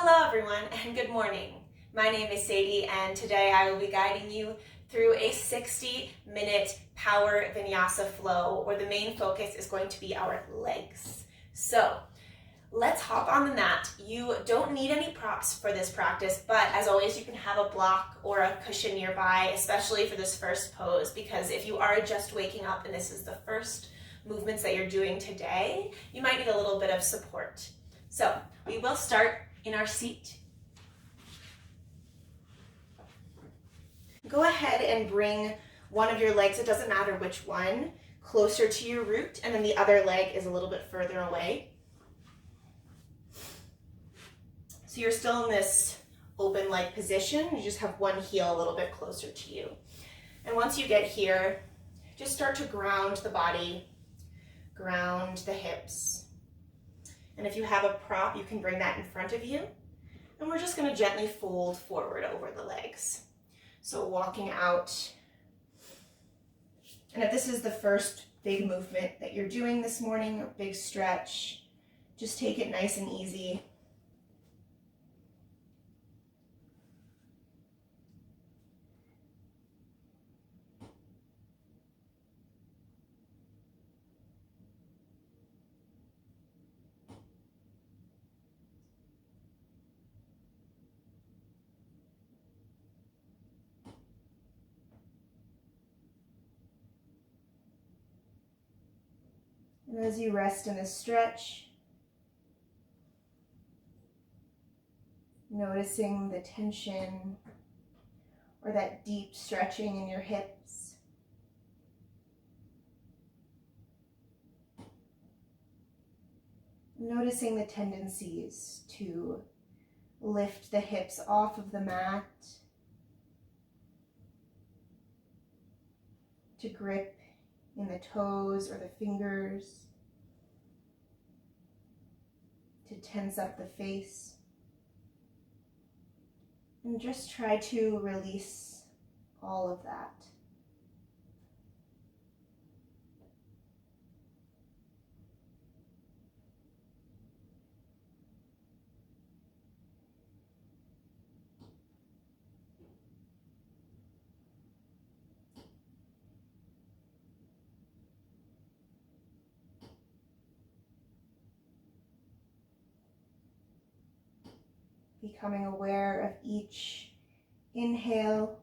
Hello everyone and good morning. My name is Sadie and today I will be guiding you through a 60-minute power vinyasa flow where the main focus is going to be our legs. So let's hop on the mat. You don't need any props for this practice, but as always you can have a block or a cushion nearby, especially for this first pose, because if you are just waking up and this is the first movements that you're doing today, you might need a little bit of support. So we will start in our seat. Go ahead and bring one of your legs, it doesn't matter which one, closer to your root, and then the other leg is a little bit further away. So you're still in this open leg position, you just have one heel a little bit closer to you. And once you get here, just start to ground the body, ground the hips. And if you have a prop, you can bring that in front of you. And we're just gonna gently fold forward over the legs. So walking out. And if this is the first big movement that you're doing this morning, a big stretch, just take it nice and easy. And as you rest in this stretch, noticing the tension or that deep stretching in your hips. Noticing the tendencies to lift the hips off of the mat, to grip in the toes or the fingers, to tense up the face, and just try to release all of that. Becoming aware of each inhale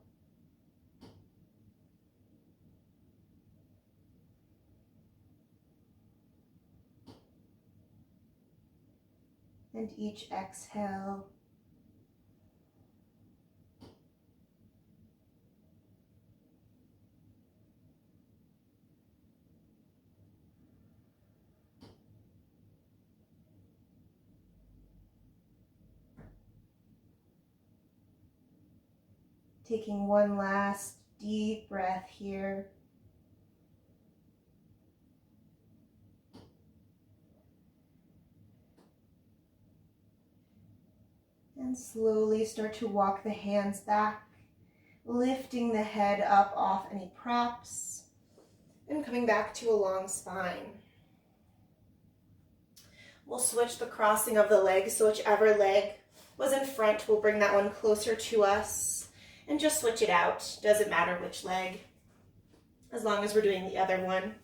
and each exhale. Taking one last deep breath here. And slowly start to walk the hands back, lifting the head up off any props, and coming back to a long spine. We'll switch the crossing of the legs, so whichever leg was in front, we'll bring that one closer to us. And just switch it out. Doesn't matter which leg, as long as we're doing the other one.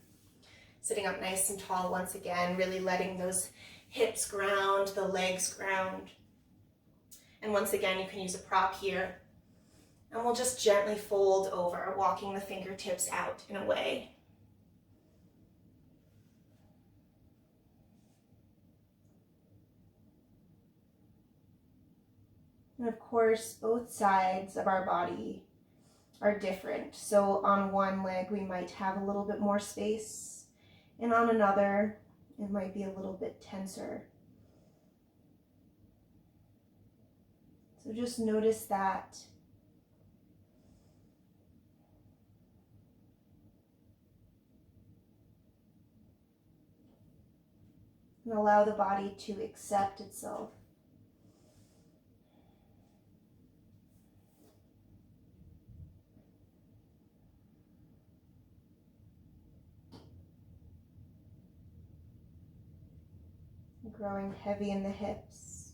Sitting up nice and tall once again, really letting those hips ground, the legs ground. And once again, you can use a prop here. And we'll just gently fold over, walking the fingertips out and away. And of course, both sides of our body are different. So on one leg, we might have a little bit more space, and on another, it might be a little bit tenser. So just notice that. And allow the body to accept itself. Growing heavy in the hips.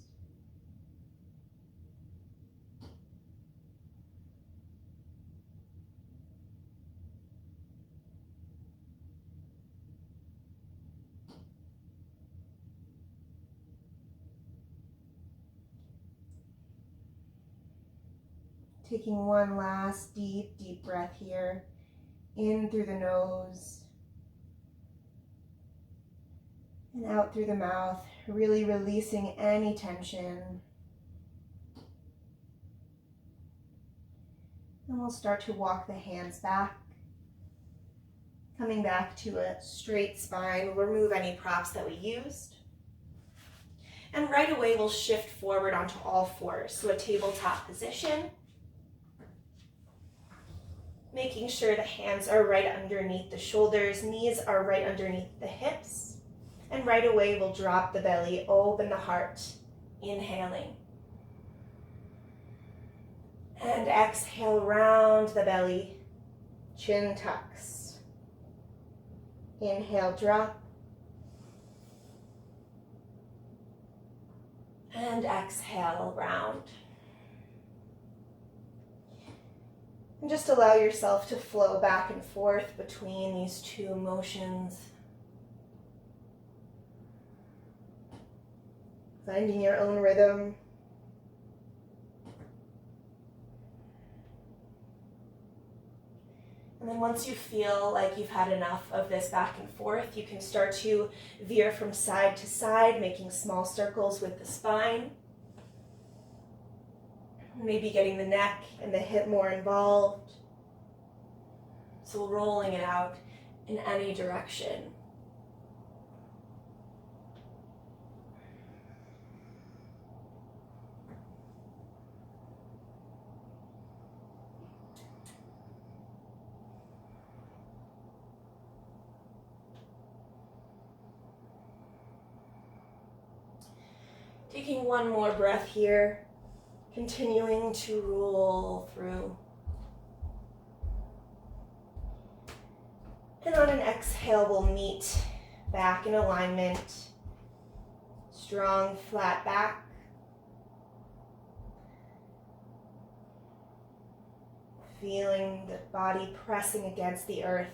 Taking one last deep, deep breath here. In through the nose and out through the mouth, really releasing any tension. And we'll start to walk the hands back, coming back to a straight spine. We'll remove any props that we used. And right away, we'll shift forward onto all fours, so a tabletop position. Making sure the hands are right underneath the shoulders, knees are right underneath the hips. And right away, we'll drop the belly, open the heart, inhaling. And exhale, round the belly, chin tucks. Inhale, drop. And exhale, round. And just allow yourself to flow back and forth between these two motions. Finding your own rhythm. And then once you feel like you've had enough of this back and forth, you can start to veer from side to side, making small circles with the spine. Maybe getting the neck and the hip more involved. So rolling it out in any direction. Taking one more breath here, continuing to roll through. And on an exhale, we'll meet back in alignment. Strong, flat back. Feeling the body pressing against the earth.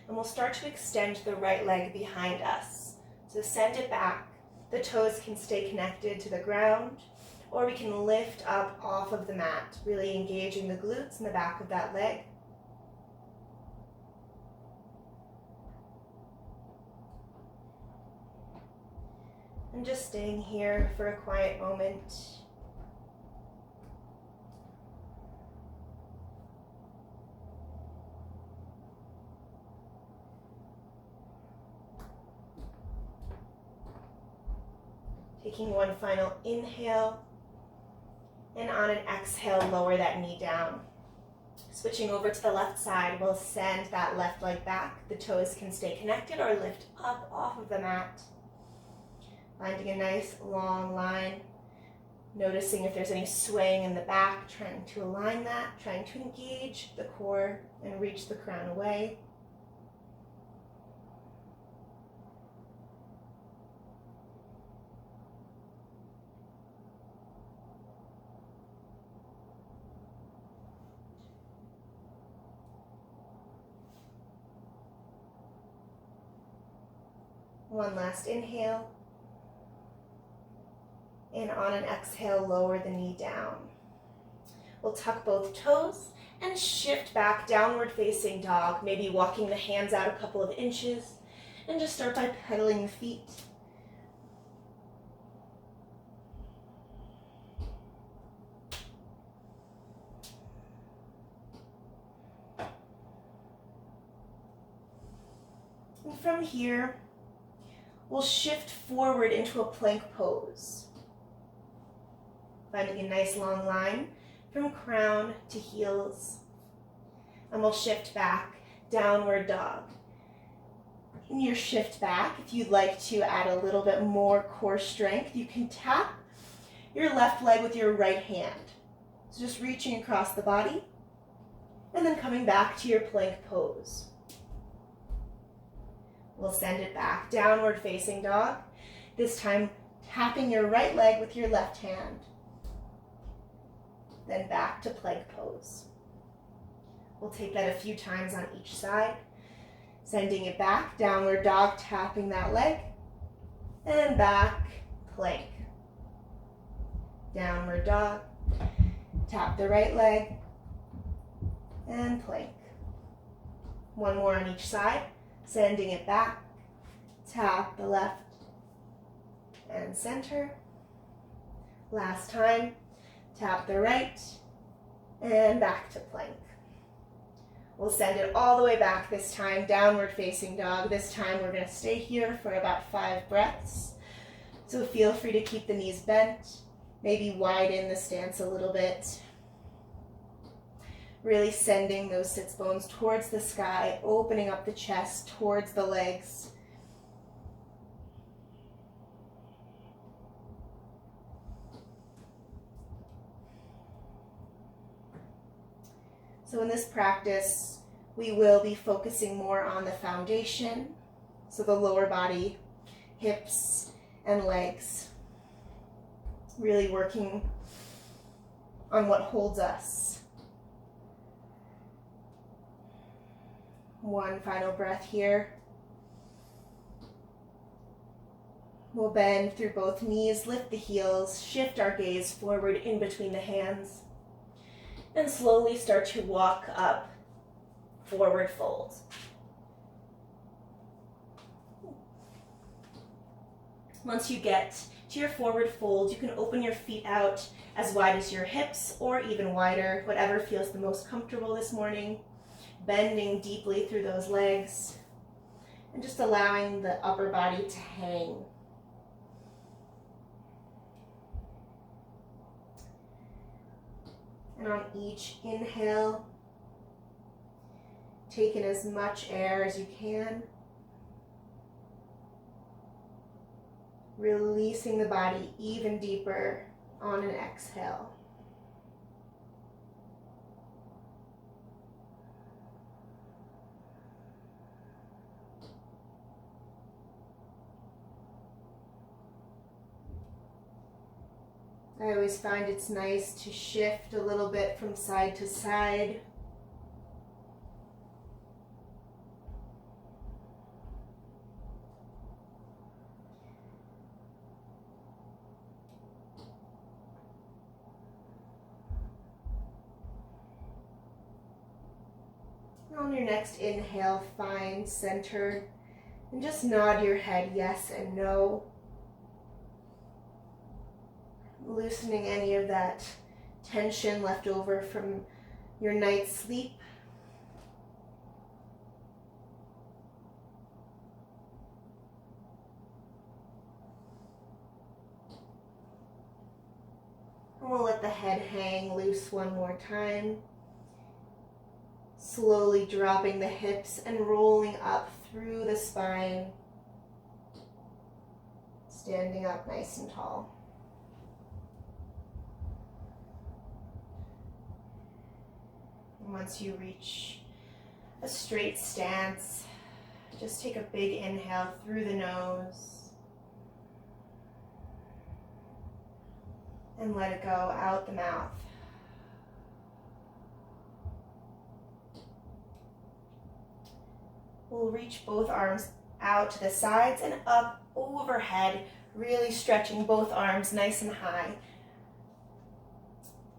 And we'll start to extend the right leg behind us. So send it back. The toes can stay connected to the ground, or we can lift up off of the mat, really engaging the glutes in the back of that leg. And just staying here for a quiet moment. Taking one final inhale, and on an exhale, lower that knee down. Switching over to the left side, we'll send that left leg back. The toes can stay connected or lift up off of the mat. Finding a nice long line, noticing if there's any swaying in the back, trying to align that, trying to engage the core and reach the crown away. One last inhale. And on an exhale, lower the knee down. We'll tuck both toes and shift back, downward facing dog, maybe walking the hands out a couple of inches, and just start by pedaling the feet. And from here, we'll shift forward into a plank pose. Finding a nice long line from crown to heels. And we'll shift back, downward dog. In your shift back, if you'd like to add a little bit more core strength, you can tap your left leg with your right hand. So just reaching across the body, and then coming back to your plank pose. We'll send it back, downward facing dog. This time, tapping your right leg with your left hand. Then back to plank pose. We'll take that a few times on each side. Sending it back, downward dog, tapping that leg. And back, plank. Downward dog, tap the right leg, and plank. One more on each side, sending it back. Tap the left and center. Last time, tap the right and back to plank. We'll send it all the way back this time, downward facing dog. This time we're going to stay here for about 5 breaths. So feel free to keep the knees bent, maybe widen the stance a little bit. Really sending those sits bones towards the sky, opening up the chest towards the legs. So in this practice, we will be focusing more on the foundation, so the lower body, hips, and legs. Really working on what holds us. One final breath here. We'll bend through both knees, lift the heels, shift our gaze forward in between the hands, and slowly start to walk up, forward fold. Once you get to your forward fold, you can open your feet out as wide as your hips or even wider, whatever feels the most comfortable this morning. Bending deeply through those legs and just allowing the upper body to hang. And on each inhale, take in as much air as you can. Releasing the body even deeper on an exhale. I always find it's nice to shift a little bit from side to side. On your next inhale, find center and just nod your head yes and no. Loosening any of that tension left over from your night's sleep. And we'll let the head hang loose one more time. Slowly dropping the hips and rolling up through the spine. Standing up nice and tall. Once you reach a straight stance, just take a big inhale through the nose and let it go out the mouth. We'll reach both arms out to the sides and up overhead, really stretching both arms nice and high.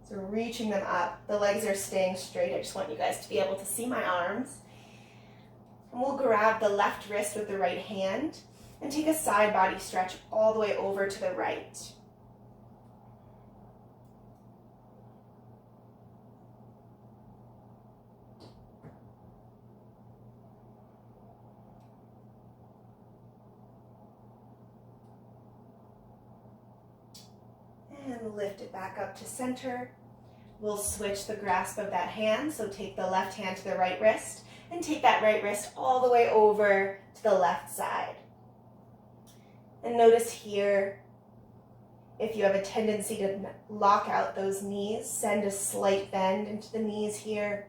So reaching them up, the legs are staying straight. I just want you guys to be able to see my arms. And we'll grab the left wrist with the right hand and take a side body stretch all the way over to the right. And lift it back up to center. We'll switch the grasp of that hand, so take the left hand to the right wrist and take that right wrist all the way over to the left side. And notice here, if you have a tendency to lock out those knees, send a slight bend into the knees here.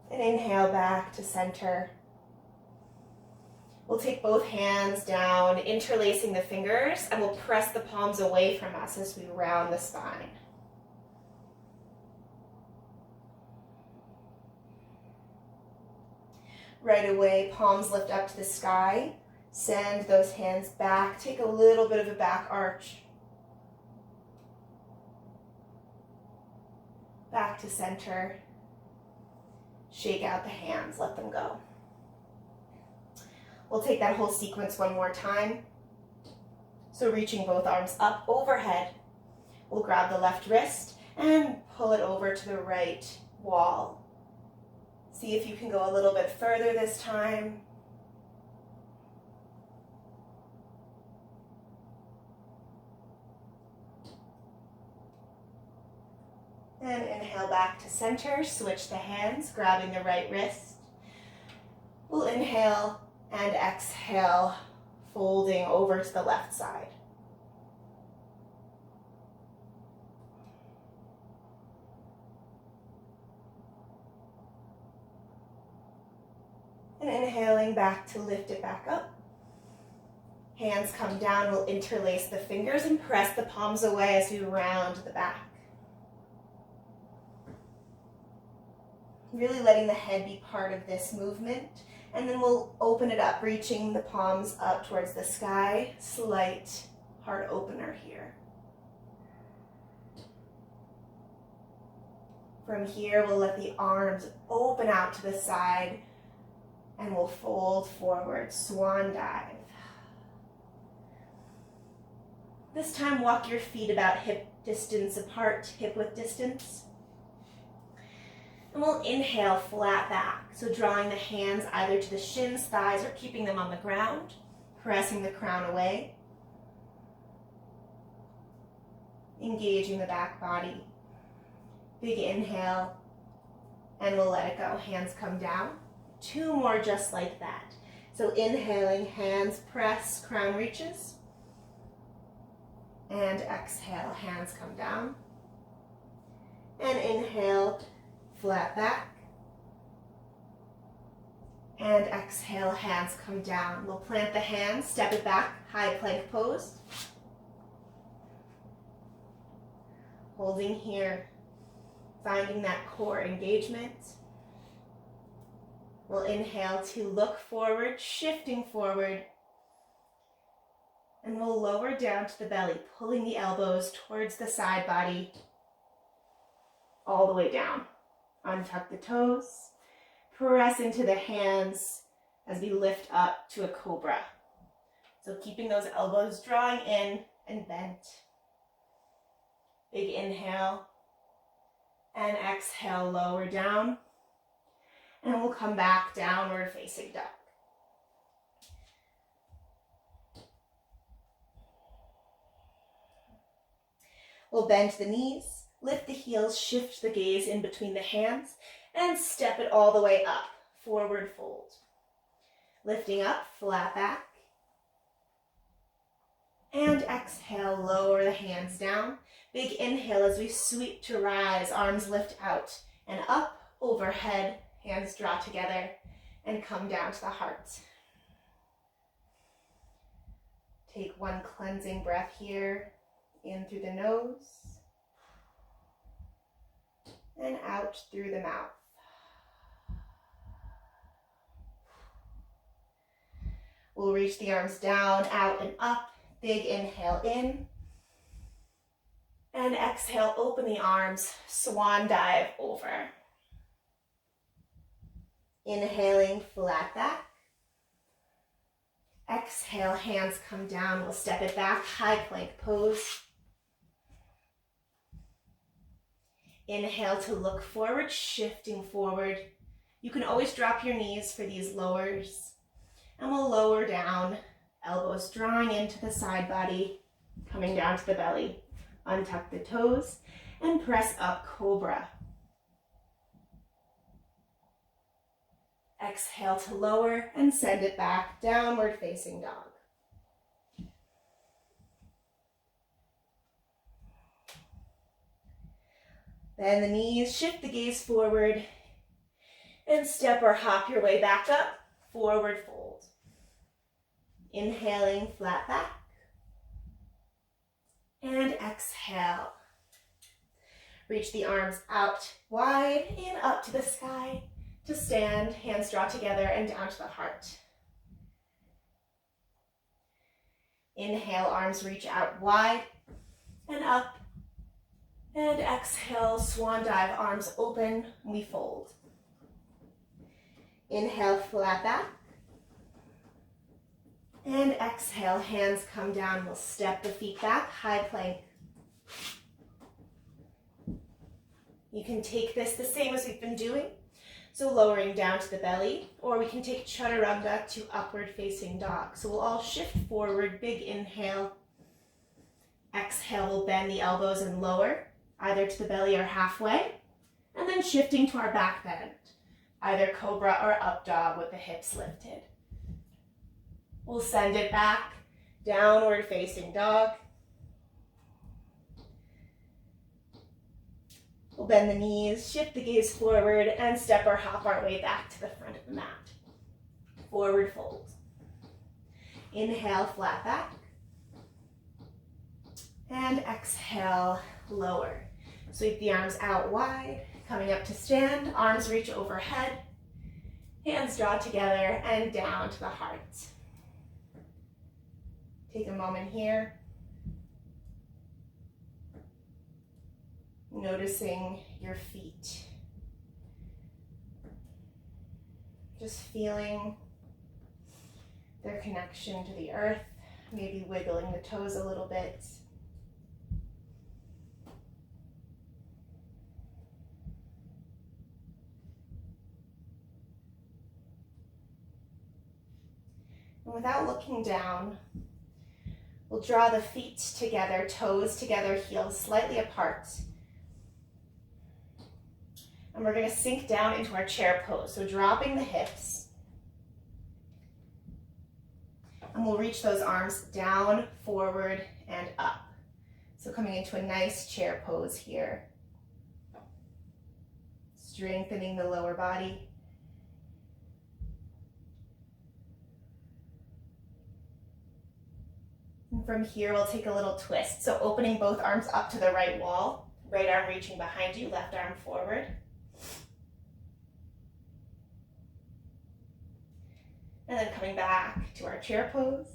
And inhale back to center. We'll take both hands down, interlacing the fingers, and we'll press the palms away from us as we round the spine. Right away, palms lift up to the sky. Send those hands back. Take a little bit of a back arch. back to center. Shake out the hands, let them go. We'll take that whole sequence one more time. So reaching both arms up overhead, we'll grab the left wrist and pull it over to the right wall. See if you can go a little bit further this time. And inhale back to center, switch the hands, grabbing the right wrist. We'll inhale and exhale, folding over to the left side. And inhaling back to lift it back up. Hands come down, we'll interlace the fingers and press the palms away as we round the back. Really letting the head be part of this movement. And then we'll open it up, reaching the palms up towards the sky. Slight heart opener here. From here, we'll let the arms open out to the side and we'll fold forward, swan dive. This time, walk your feet about hip distance apart, hip width distance. And we'll inhale flat back. So drawing the hands either to the shins, thighs, or keeping them on the ground, pressing the crown away. Engaging the back body. Big inhale, and we'll let it go. Hands come down. 2 more just like that. So inhaling, hands press, crown reaches. And exhale, hands come down. And inhale, flat back. And exhale, hands come down. We'll plant the hands, step it back, high plank pose. Holding here, finding that core engagement. We'll inhale to look forward, shifting forward. And we'll lower down to the belly, pulling the elbows towards the side body, all the way down. Untuck the toes, press into the hands as we lift up to a cobra. So keeping those elbows drawing in and bent. Big inhale and exhale, lower down. And we'll come back downward facing dog. We'll bend the knees, lift the heels, shift the gaze in between the hands, and step it all the way up, forward fold. Lifting up, flat back. And exhale, lower the hands down. Big inhale as we sweep to rise, arms lift out and up, overhead, hands draw together, and come down to the heart. Take 1 cleansing breath here. In through the nose and out through the mouth. We'll reach the arms down, out and up. Big inhale in. And exhale, open the arms, swan dive over. Inhaling, flat back. Exhale, hands come down. We'll step it back, high plank pose. Inhale to look forward, shifting forward. You can always drop your knees for these lowers. And we'll lower down, elbows drawing into the side body, coming down to the belly. Untuck the toes and press up, cobra. Exhale to lower and send it back, downward facing dog. Bend the knees, shift the gaze forward, and step or hop your way back up, forward fold. Inhaling, flat back. And exhale. Reach the arms out wide and up to the sky. To stand, hands draw together and down to the heart. Inhale, arms reach out wide and up And exhale, swan dive, arms open, we fold. Inhale, flat back. And exhale, hands come down. We'll step the feet back, high plank. You can take this the same as we've been doing, so lowering down to the belly, or we can take chaturanga to upward facing dog. So we'll all shift forward, big inhale. Exhale, we'll bend the elbows and lower, either to the belly or halfway, and then shifting to our back bend, either cobra or up dog with the hips lifted. We'll send it back, downward facing dog. We'll bend the knees, shift the gaze forward, and step or hop our way back to the front of the mat. Forward fold. Inhale, flat back. And exhale, lower. Sweep the arms out wide, coming up to stand. Arms reach overhead. Hands draw together and down to the heart. Take a moment here. Noticing your feet. Just feeling their connection to the earth, maybe wiggling the toes a little bit. And without looking down, we'll draw the feet together, toes together, heels slightly apart. And we're going to sink down into our chair pose. So dropping the hips. And we'll reach those arms down, forward, and up. So coming into a nice chair pose here. Strengthening the lower body. And from here, we'll take a little twist. So opening both arms up to the right wall. Right arm reaching behind you, left arm forward. And then coming back to our chair pose.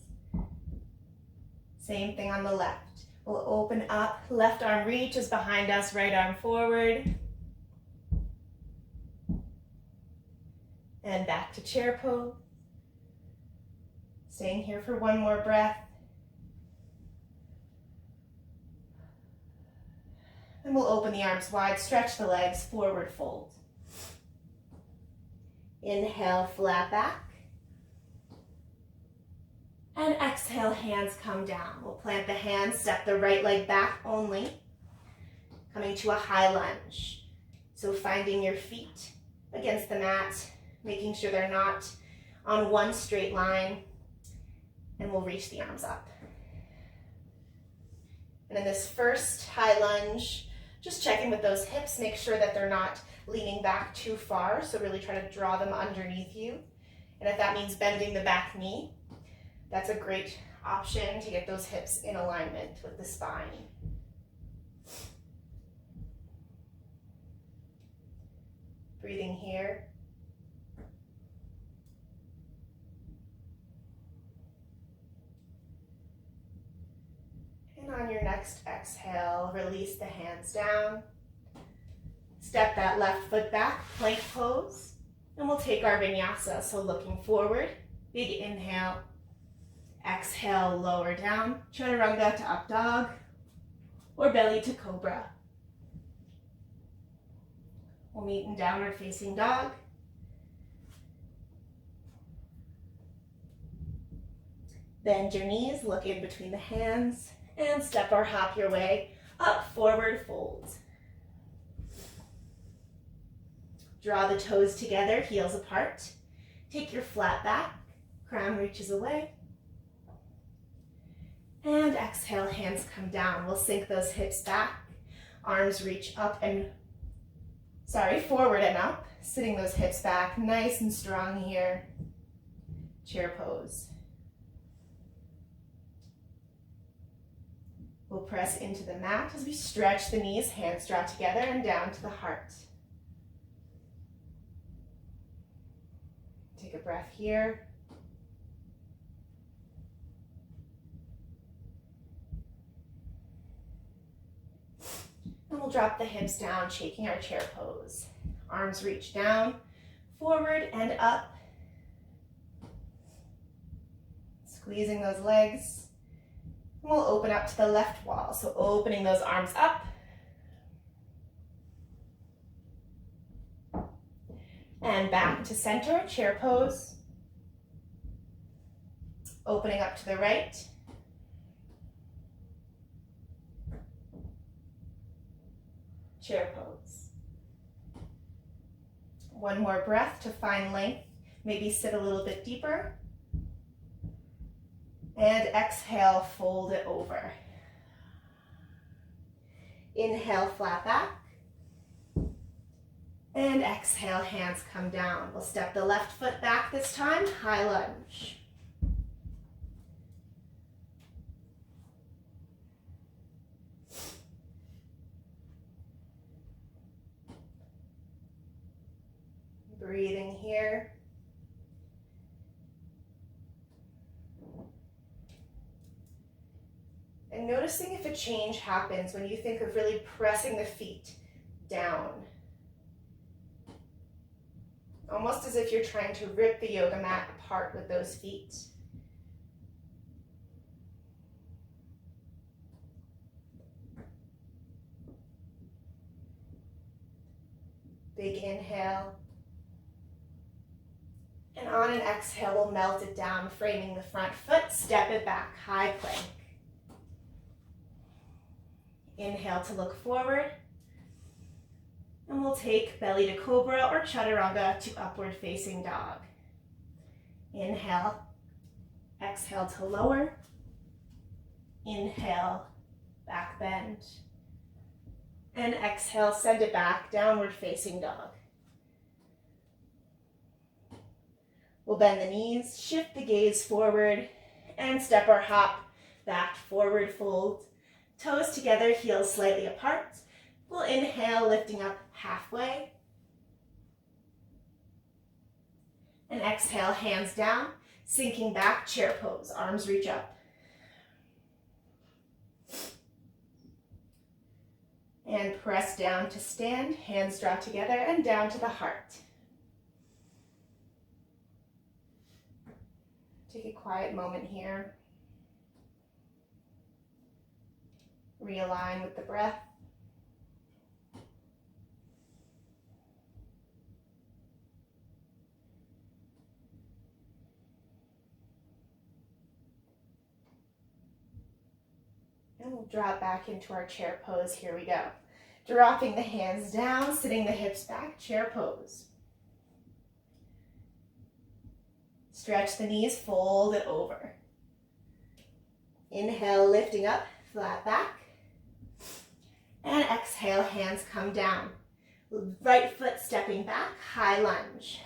Same thing on the left. We'll open up, left arm reaches behind us, right arm forward. And back to chair pose. Staying here for one more breath. And we'll open the arms wide, stretch the legs, forward fold. Inhale, flat back. And exhale, hands come down. We'll plant the hands, step the right leg back only, coming to a high lunge. So finding your feet against the mat, making sure they're not on one straight line, and we'll reach the arms up. And in this first high lunge, just checking with those hips, make sure that they're not leaning back too far, so really try to draw them underneath you. And if that means bending the back knee, that's a great option to get those hips in alignment with the spine. Breathing here. And on your next exhale, release the hands down. Step that left foot back, plank pose. And we'll take our vinyasa, so looking forward, big inhale. Exhale, lower down, chaturanga to up dog, or belly to cobra. We'll meet in downward facing dog. Bend your knees, look in between the hands, and step or hop your way up, forward fold. Draw the toes together, heels apart. Take your flat back, crown reaches away. And exhale, hands come down. We'll sink those hips back. Arms reach up and, forward and up. Sitting those hips back, nice and strong here. Chair pose. We'll press into the mat as we stretch the knees, hands draw together and down to the heart. Take a breath here. And we'll drop the hips down, shaking our chair pose. Arms reach down, forward and up. Squeezing those legs. And we'll open up to the left wall. So opening those arms up. And back to center, chair pose. Opening up to the right. Chair pose. One more breath to find length. Maybe sit a little bit deeper. And exhale, fold it over. Inhale, flat back. And exhale, hands come down. We'll step the left foot back this time, high lunge. Breathing here. And noticing if a change happens when you think of really pressing the feet down. Almost as if you're trying to rip the yoga mat apart with those feet. Big inhale. And on an exhale, we'll melt it down, framing the front foot, step it back, high plank. Inhale to look forward. And we'll take belly to cobra or chaturanga to upward facing dog. Inhale, exhale to lower. Inhale, back bend. And exhale, send it back, downward facing dog. We'll bend the knees, shift the gaze forward, and step our hop back, forward fold. Toes together, heels slightly apart. We'll inhale, lifting up halfway. And exhale, hands down, sinking back, chair pose, arms reach up. And press down to stand, hands draw together and down to the heart. Take a quiet moment here. Realign with the breath. And we'll drop back into our chair pose. Here we go. Dropping the hands down, sitting the hips back, chair pose. Stretch the knees, fold it over. Inhale, lifting up, flat back. And exhale, hands come down. Right foot stepping back, high lunge.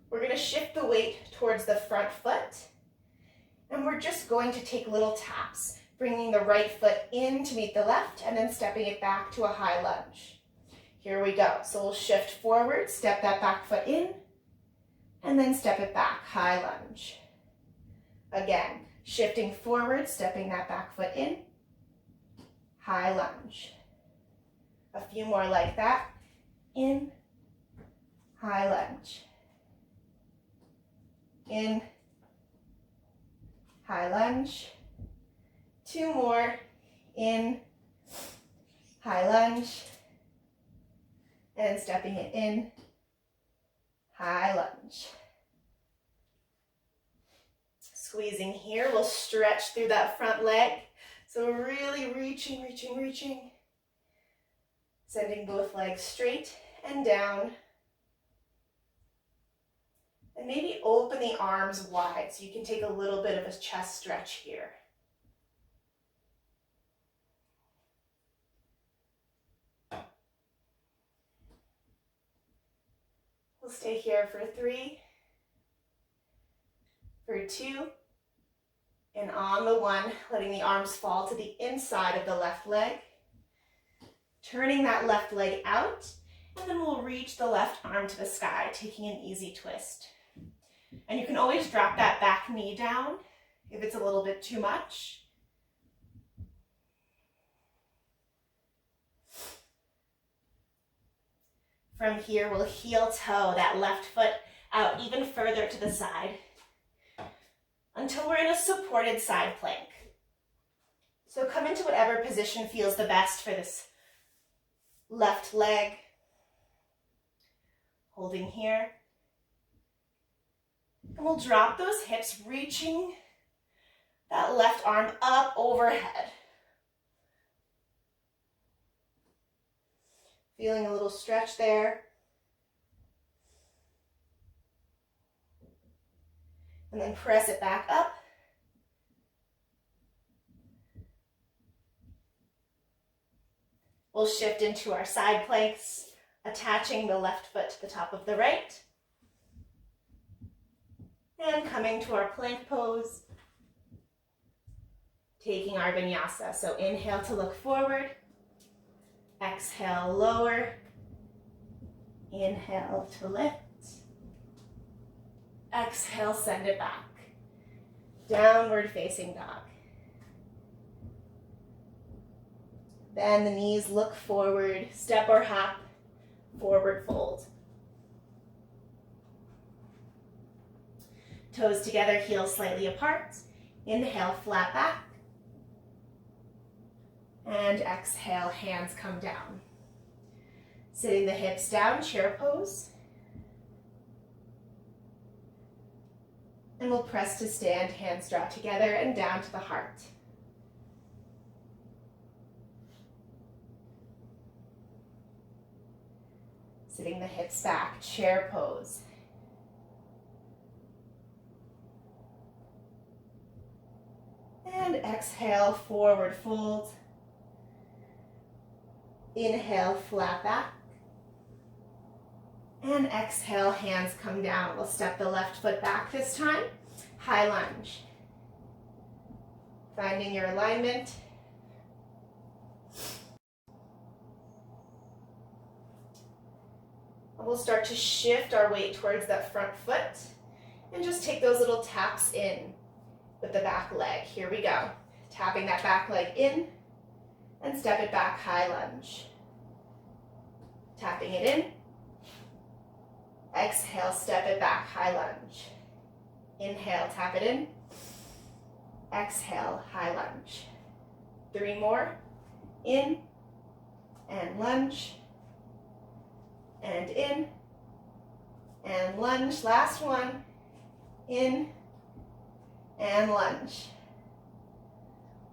We're going to shift the weight towards the front foot. And we're just going to take little taps, bringing the right foot in to meet the left and then stepping it back to a high lunge. Here we go. So we'll shift forward, step that back foot in, and then step it back, high lunge. Again, shifting forward, stepping that back foot in, high lunge. A few more like that. In, high lunge. In, high lunge. Two more. In, high lunge. And stepping it in, high lunge. Squeezing here, we'll stretch through that front leg. So really reaching, reaching, reaching. Sending both legs straight and down. And maybe open the arms wide so you can take a little bit of a chest stretch here. We'll stay here for 3, for 2, and on the 1, letting the arms fall to the inside of the left leg. Turning that left leg out, and then we'll reach the left arm to the sky, taking an easy twist. And you can always drop that back knee down if it's a little bit too much. From here, we'll heel toe that left foot out even further to the side until we're in a supported side plank. So come into whatever position feels the best for this left leg. Holding here. And we'll drop those hips, reaching that left arm up overhead. Feeling a little stretch there. And then press it back up. We'll shift into our side planks, attaching the left foot to the top of the right. And coming to our plank pose, taking our vinyasa. So inhale to look forward, exhale, lower, inhale to lift, exhale, send it back, downward facing dog. Bend the knees, look forward, step or hop, forward fold. Toes together, heels slightly apart. Inhale, flat back. And exhale, hands come down. Sitting the hips down, chair pose. And we'll press to stand, hands draw together and down to the heart. Sitting the hips back, chair pose. And exhale, forward fold. Inhale, flat back. And exhale, hands come down. We'll step the left foot back this time. High lunge. Finding your alignment. And we'll start to shift our weight towards that front foot and just take those little taps in with the back leg. Here we go. Tapping that back leg in and step it back, high lunge. Tapping it in. Exhale, step it back, high lunge. Inhale, tap it in. Exhale, high lunge. 3 more. In and lunge. And in and lunge. Last one. In and lunge.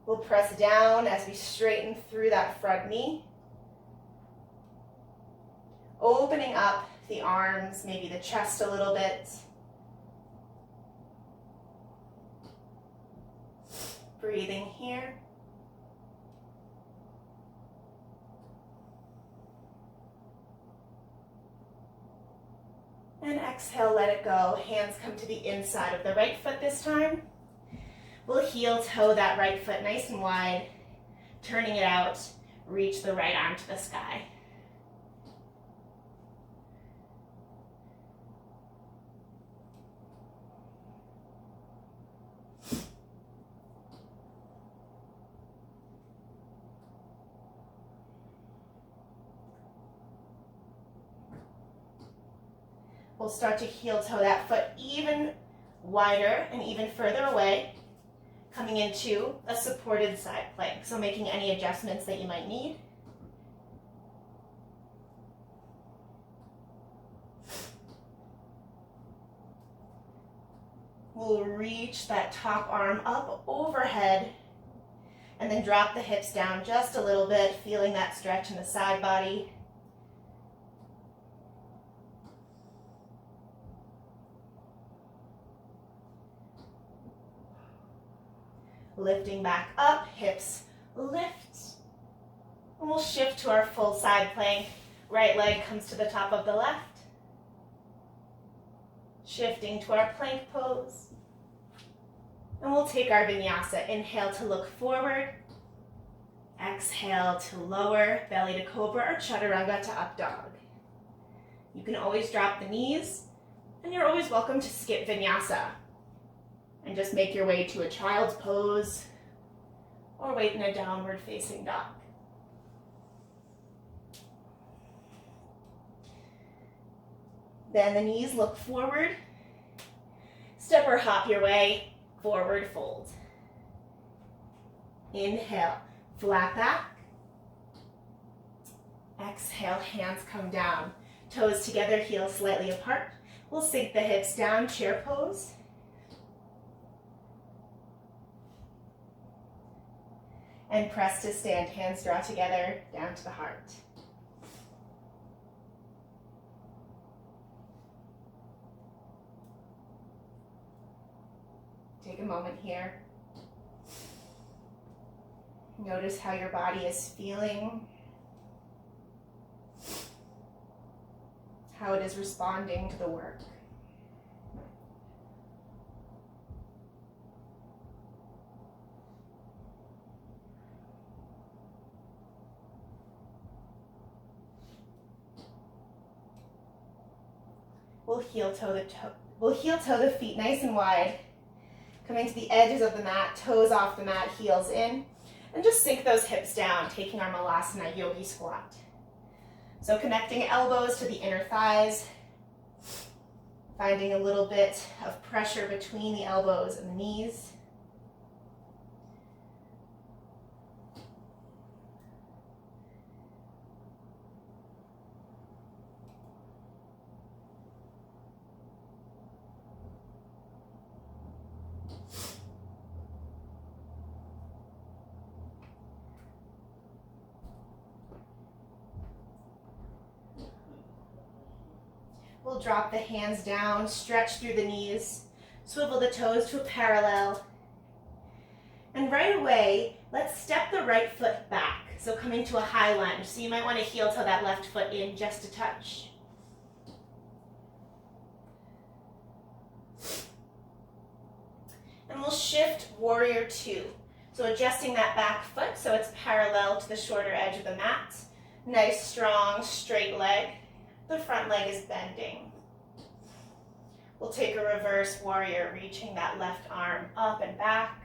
We'll press down as we straighten through that front knee. Opening up the arms, maybe the chest a little bit. Breathing here. And exhale, let it go. Hands come to the inside of the right foot this time. We'll heel toe that right foot nice and wide, turning it out, reach the right arm to the sky. We'll start to heel toe that foot even wider and even further away, coming into a supported side plank. So making any adjustments that you might need. We'll reach that top arm up overhead and then drop the hips down just a little bit, feeling that stretch in the side body. Lifting back up, hips lift. And we'll shift to our full side plank. Right leg comes to the top of the left. Shifting to our plank pose. And we'll take our vinyasa. Inhale to look forward. Exhale to lower, belly to cobra or chaturanga to up dog. You can always drop the knees, and you're always welcome to skip vinyasa. And just make your way to a child's pose or wait in a downward facing dog. Bend the knees, look forward. Step or hop your way, forward fold. Inhale, flat back. Exhale, hands come down. Toes together, heels slightly apart. We'll sink the hips down, chair pose. And press to stand, hands draw together, down to the heart. Take a moment here. Notice how your body is feeling, how it is responding to the work. We'll heel toe the feet nice and wide. Coming to the edges of the mat, toes off the mat, heels in. And just sink those hips down, taking our Malasana Yogi squat. So connecting elbows to the inner thighs, finding a little bit of pressure between the elbows and the knees. We'll drop the hands down, stretch through the knees, swivel the toes to a parallel. And right away, let's step the right foot back. So coming to a high lunge. So you might want to heel toe that left foot in just a touch. And we'll shift warrior two. So adjusting that back foot so it's parallel to the shorter edge of the mat. Nice, strong, straight leg. The front leg is bending. We'll take a reverse warrior, reaching that left arm up and back.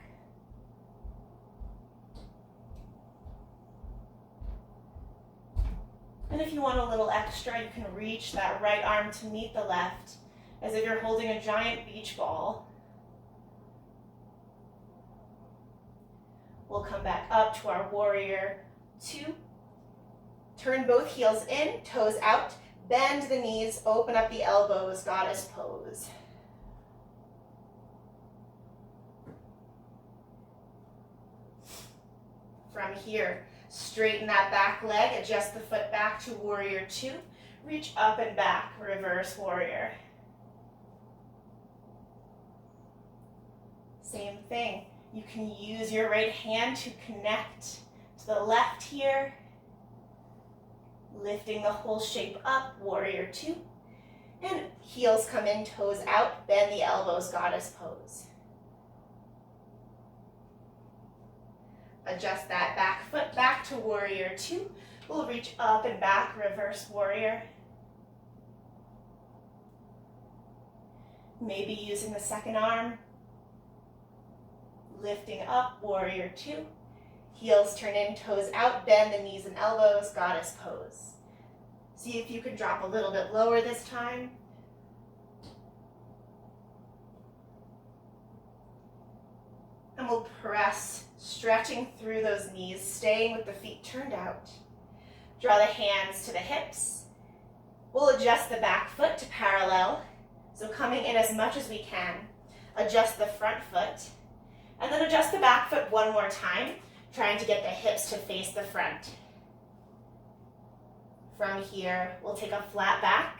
And if you want a little extra, you can reach that right arm to meet the left, as if you're holding a giant beach ball. We'll come back up to our warrior two. Turn both heels in, toes out. Bend the knees, open up the elbows, goddess pose. From here, straighten that back leg, adjust the foot back to warrior two. Reach up and back, reverse warrior. Same thing. You can use your right hand to connect to the left here. Lifting the whole shape up, warrior two. And heels come in, toes out, bend the elbows, goddess pose. Adjust that back foot back to warrior two. We'll reach up and back, reverse warrior. Maybe using the second arm. Lifting up, warrior two. Heels turn in, toes out, bend the knees and elbows, goddess pose. See if you can drop a little bit lower this time. And we'll press, stretching through those knees, staying with the feet turned out. Draw the hands to the hips. We'll adjust the back foot to parallel. So coming in as much as we can. Adjust the front foot. And then adjust the back foot one more time, trying to get the hips to face the front. From here, we'll take a flat back,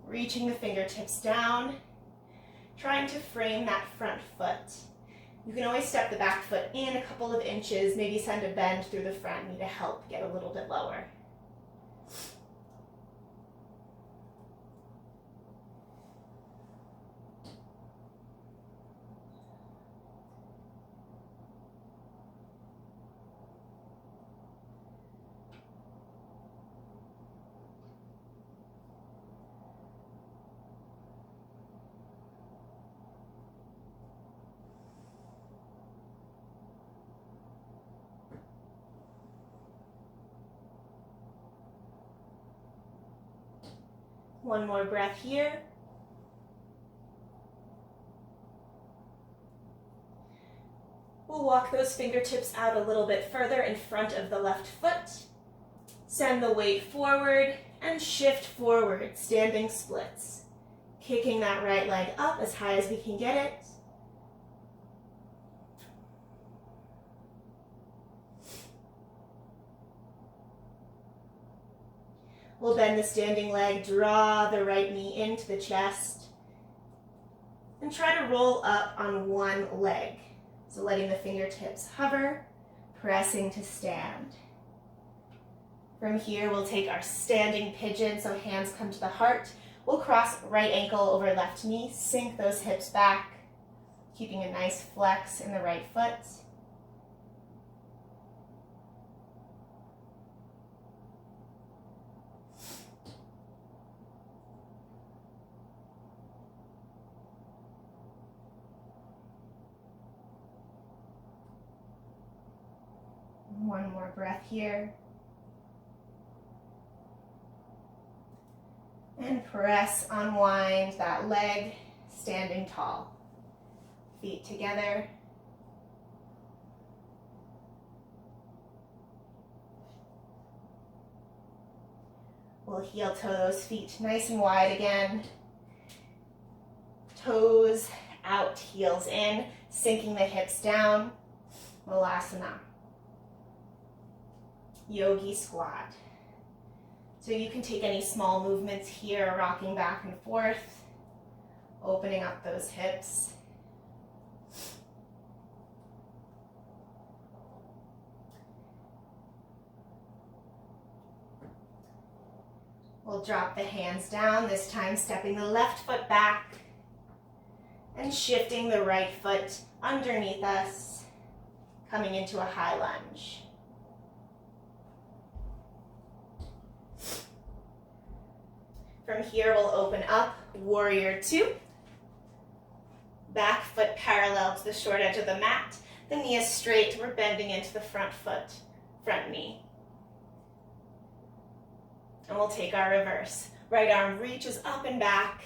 reaching the fingertips down, trying to frame that front foot. You can always step the back foot in a couple of inches, maybe send a bend through the front knee to help get a little bit lower. One more breath here. We'll walk those fingertips out a little bit further in front of the left foot. Send the weight forward and shift forward, standing splits. Kicking that right leg up as high as we can get it. We'll bend the standing leg, draw the right knee into the chest, and try to roll up on one leg. So letting the fingertips hover, pressing to stand. From here, we'll take our standing pigeon, so hands come to the heart. We'll cross right ankle over left knee, sink those hips back, keeping a nice flex in the right foot. One more breath here. And press, unwind that leg, standing tall. Feet together. We'll heel toe those feet nice and wide again. Toes out, heels in, sinking the hips down. Malasana. Yogi squat. So you can take any small movements here, rocking back and forth, opening up those hips. We'll drop the hands down, this time stepping the left foot back and shifting the right foot underneath us, coming into a high lunge. From here, we'll open up, warrior two. Back foot parallel to the short edge of the mat. The knee is straight, we're bending into the front foot, front knee. And we'll take our reverse. Right arm reaches up and back.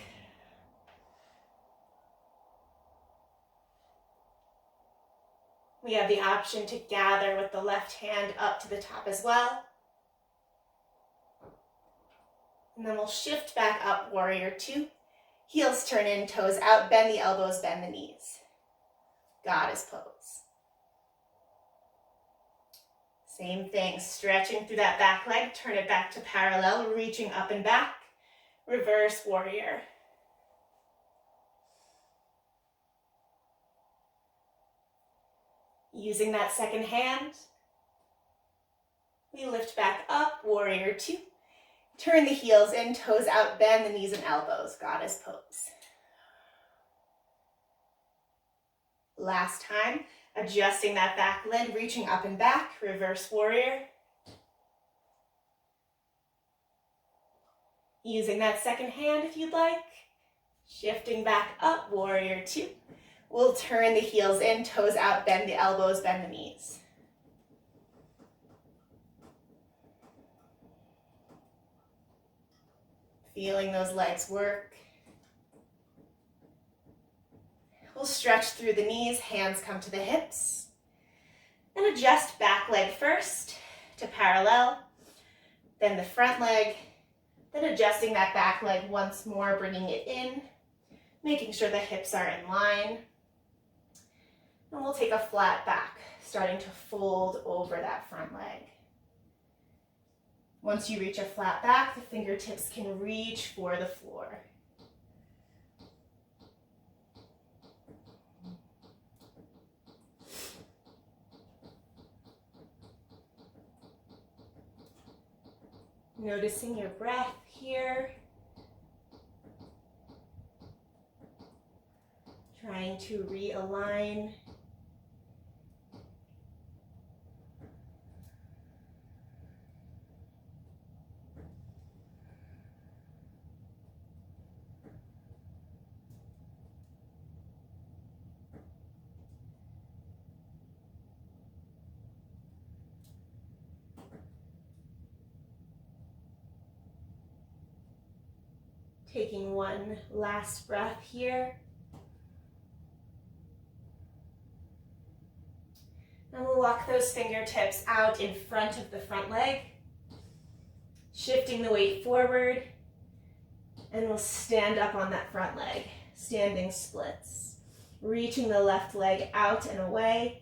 We have the option to gather with the left hand up to the top as well. And then we'll shift back up, warrior two. Heels turn in, toes out, bend the elbows, bend the knees. Goddess pose. Same thing, stretching through that back leg, turn it back to parallel, reaching up and back. Reverse warrior. Using that second hand, we lift back up, warrior two. Turn the heels in, toes out, bend the knees and elbows, goddess pose. Last time, adjusting that back leg, reaching up and back, reverse warrior. Using that second hand if you'd like, shifting back up, warrior two. We'll turn the heels in, toes out, bend the elbows, bend the knees. Feeling those legs work. We'll stretch through the knees, hands come to the hips. And adjust back leg first to parallel, then the front leg, then adjusting that back leg once more, bringing it in, making sure the hips are in line. And we'll take a flat back, starting to fold over that front leg. Once you reach a flat back, the fingertips can reach for the floor. Noticing your breath here. Trying to realign. Taking one last breath here. And we'll walk those fingertips out in front of the front leg, shifting the weight forward, and we'll stand up on that front leg, standing splits, reaching the left leg out and away.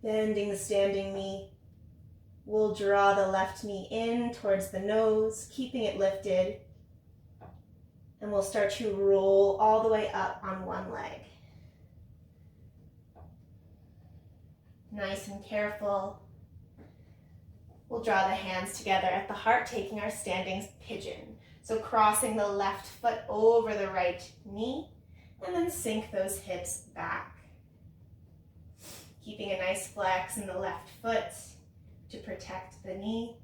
Bending the standing knee. We'll draw the left knee in towards the nose, keeping it lifted. And we'll start to roll all the way up on one leg. Nice and careful. We'll draw the hands together at the heart, taking our standing pigeon. So crossing the left foot over the right knee, and then sink those hips back. Keeping a nice flex in the left foot to protect the knee.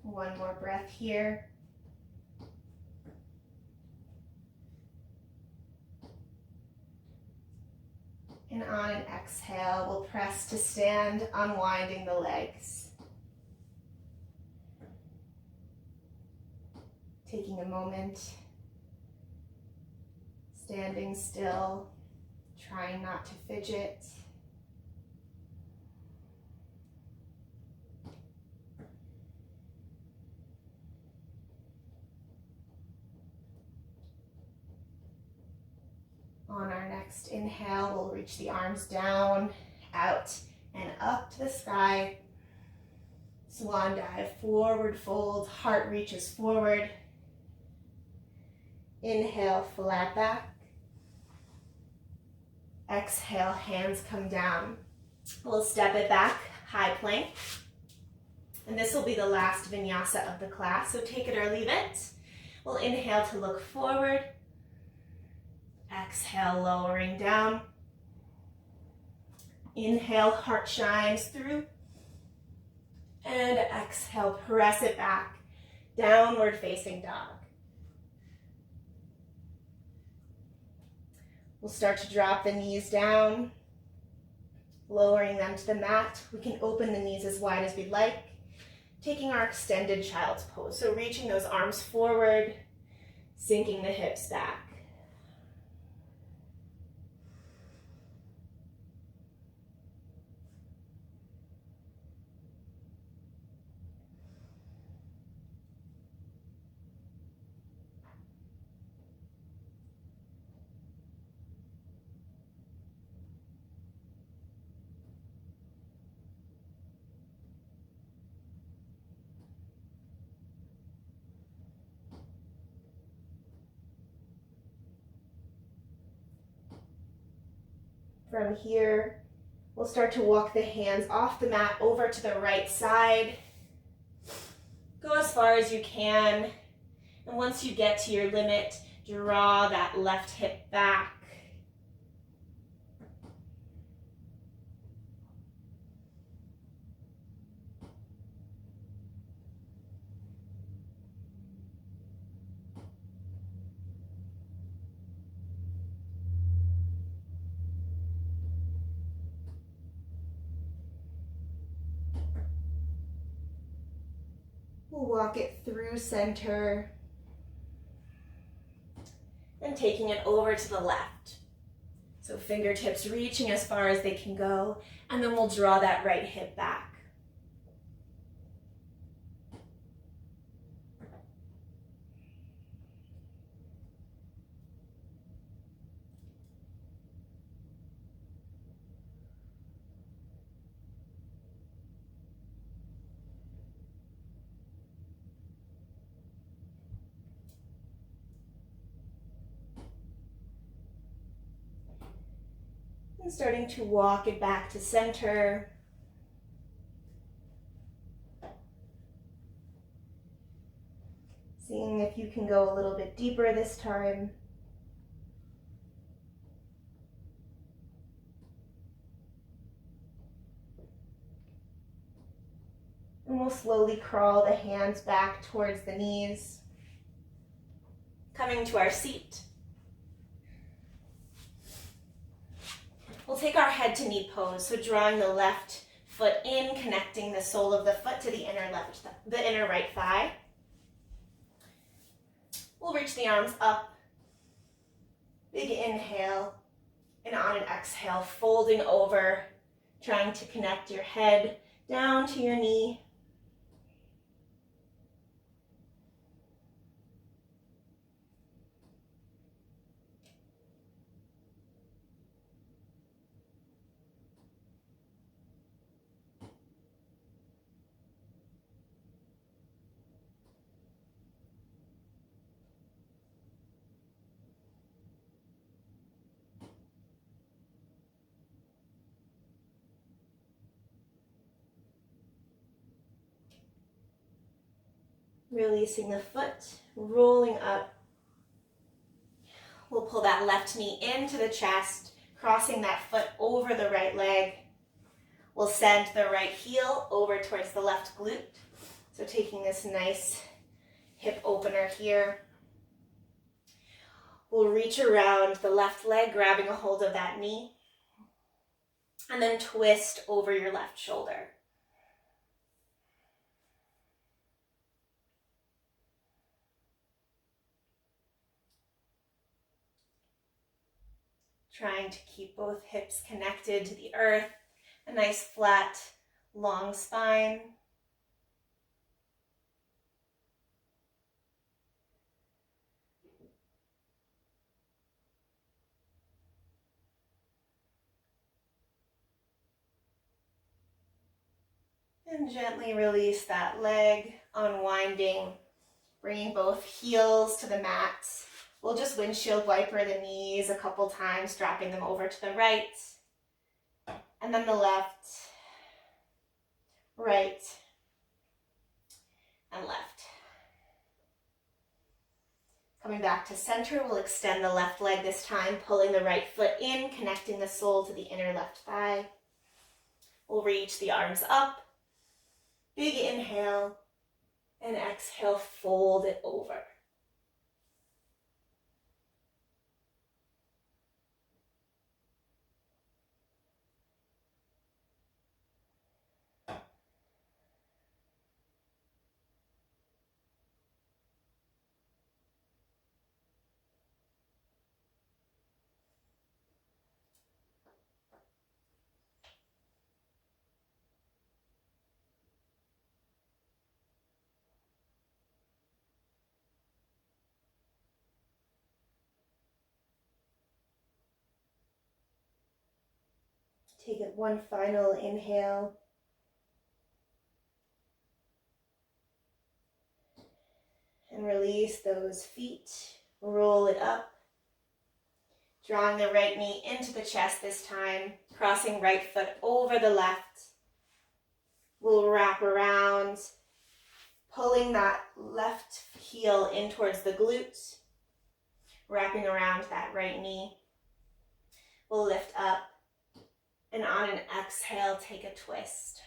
One more breath here. And on an exhale, we'll press to stand, unwinding the legs. Taking a moment, standing still, trying not to fidget. On our next inhale, we'll reach the arms down, out, and up to the sky. Swan dive, forward fold, heart reaches forward. Inhale, flat back. Exhale, hands come down. We'll step it back, high plank. And this will be the last vinyasa of the class, so take it or leave it. We'll inhale to look forward. Exhale, lowering down. Inhale, heart shines through. And exhale, press it back. Downward facing dog. We'll start to drop the knees down, lowering them to the mat. We can open the knees as wide as we'd like, taking our extended child's pose. So reaching those arms forward, sinking the hips back. From here, we'll start to walk the hands off the mat over to the right side. Go as far as you can. And once you get to your limit, draw that left hip back. We'll walk it through center and taking it over to the left. So fingertips reaching as far as they can go, and then we'll draw that right hip back. And starting to walk it back to center. Seeing if you can go a little bit deeper this time. And we'll slowly crawl the hands back towards the knees. Coming to our seat. We'll take our head to knee pose, so drawing the left foot in, connecting the sole of the foot to the inner right thigh. We'll reach the arms up. Big inhale, and on an exhale, folding over, trying to connect your head down to your knee. Releasing the foot, rolling up. We'll pull that left knee into the chest, crossing that foot over the right leg. We'll send the right heel over towards the left glute. So taking this nice hip opener here. We'll reach around the left leg, grabbing a hold of that knee. And then twist over your left shoulder. Trying to keep both hips connected to the earth. A nice flat, long spine. And gently release that leg, unwinding, bringing both heels to the mat. We'll just windshield wiper the knees a couple times, dropping them over to the right, and then the left, right, and left. Coming back to center, we'll extend the left leg this time, pulling the right foot in, connecting the sole to the inner left thigh. We'll reach the arms up. Big inhale, and exhale, fold it over. Take it one final inhale. And release those feet. Roll it up. Drawing the right knee into the chest this time. Crossing right foot over the left. We'll wrap around. Pulling that left heel in towards the glutes. Wrapping around that right knee. We'll lift up. And on an exhale, take a twist.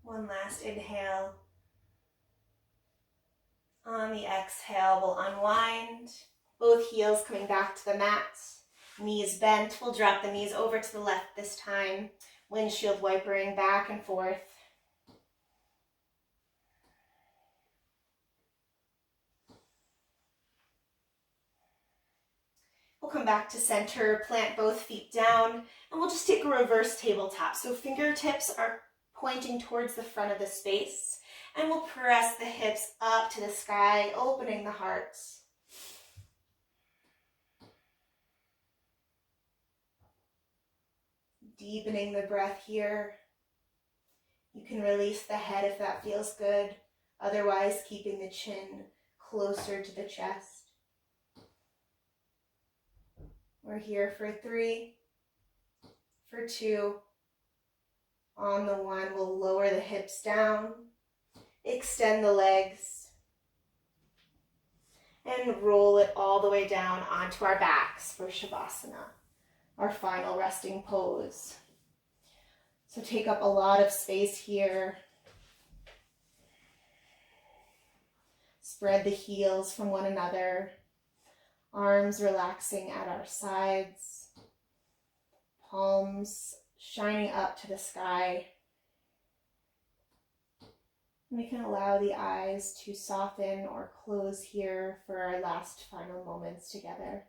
One last inhale. On the exhale, we'll unwind. Both heels coming back to the mat. Knees bent. We'll drop the knees over to the left this time. Windshield wipering back and forth. come back to center, plant both feet down, and we'll just take a reverse tabletop. So fingertips are pointing towards the front of the space, and we'll press the hips up to the sky, opening the heart. Deepening the breath here. You can release the head if that feels good. Otherwise, keeping the chin closer to the chest. We're here for 3, for 2. On the 1, we'll lower the hips down, extend the legs, and roll it all the way down onto our backs for Shavasana, our final resting pose. So take up a lot of space here. Spread the heels from one another. Arms relaxing at our sides. Palms shining up to the sky. We can allow the eyes to soften or close here for our last final moments together.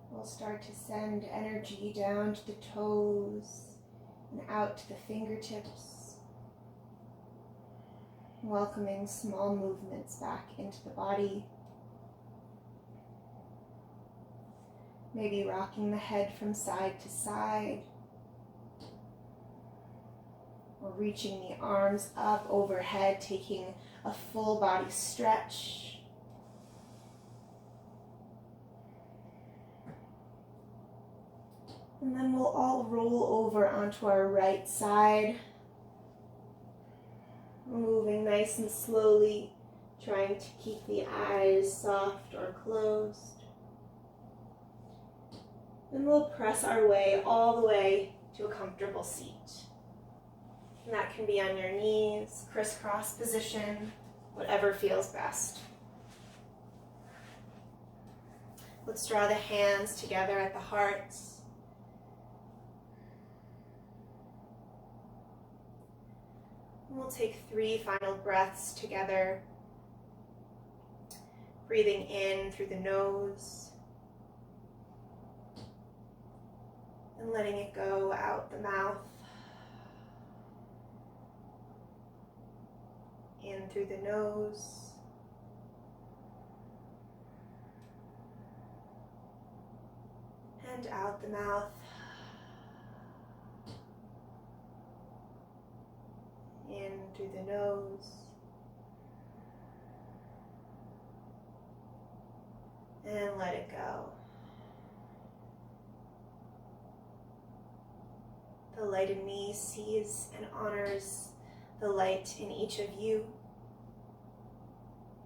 We'll start to send energy down to the toes and out to the fingertips, welcoming small movements back into the body. Maybe rocking the head from side to side, or reaching the arms up overhead, taking a full body stretch. And then we'll all roll over onto our right side, moving nice and slowly, trying to keep the eyes soft or closed. Then we'll press our way all the way to a comfortable seat. And that can be on your knees, crisscross position, whatever feels best. Let's draw the hands together at the hearts. We'll take 3 final breaths together, breathing in through the nose and letting it go out the mouth, in through the nose and out the mouth. In through the nose and let it go. The light in me sees and honors the light in each of you.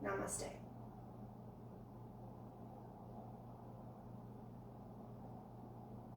Namaste.